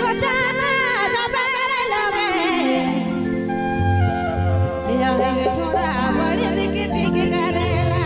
गोचाना जबेरे लगे यारे छोड़ा बड़े दिख दिख करेला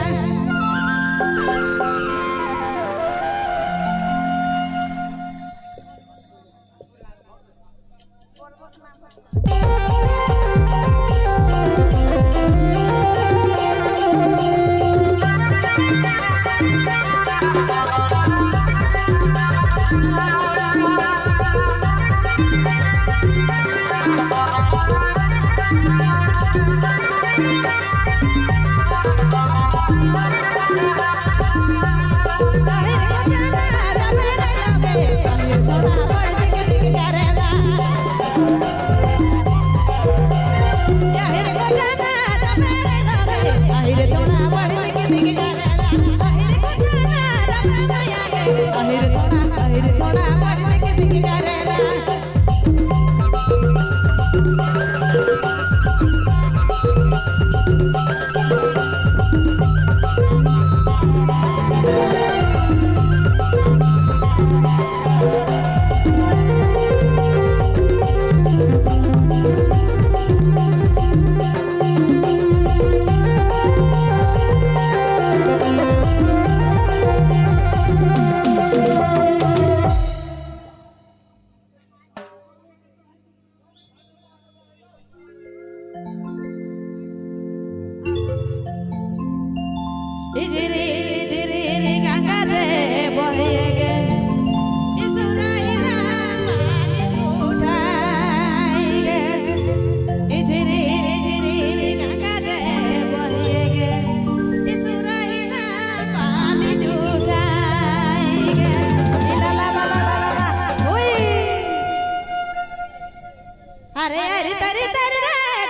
अरे अरे तरे तरे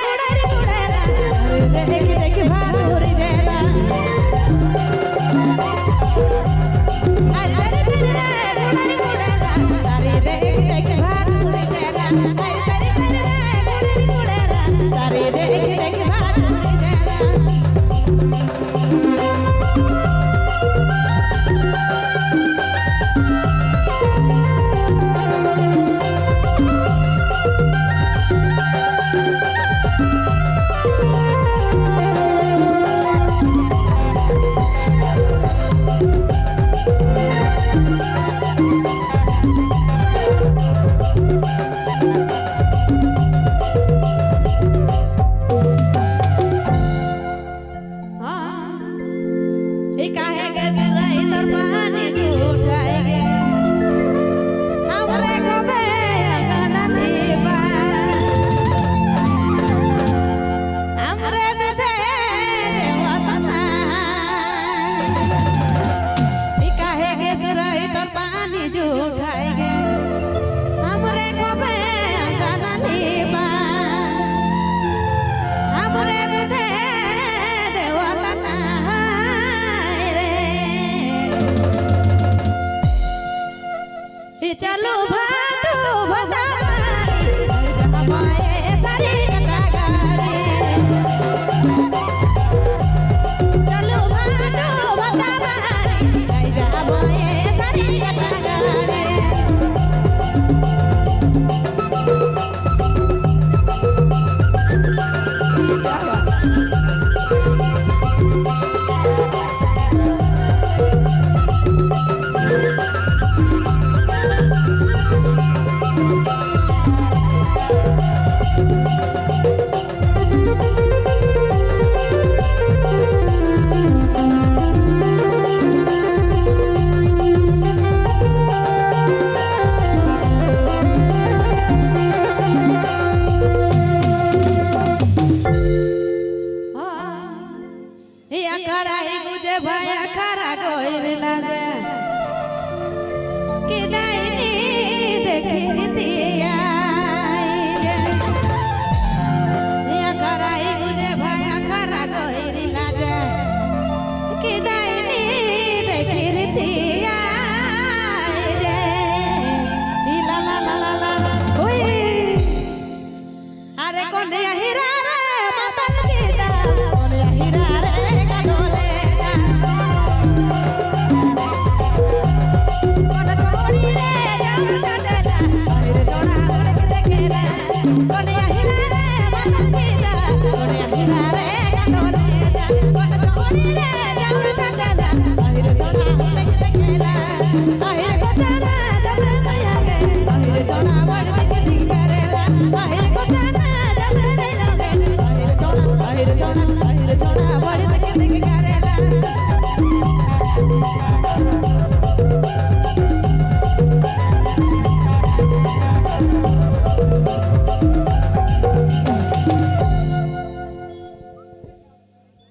गुड़र गुड़रा देख देख भागुर देला अरे तरे तरे गुड़र गुड़रा सारे देख देख भागुर देला अरे तरे तरे गुड़र गुड़रा सारे देख देख भागुर देला चलो भाटू भटा माए सारे कटा गाड़े चलो भाटू भटा मारे जा माए सारे कटा गाड़े कड़ाई मुझे भया खरा कोई लागे कि दाई देखी दिया या कड़ाई मुझे भया खरा कोई लागे कि दाई देखी दिया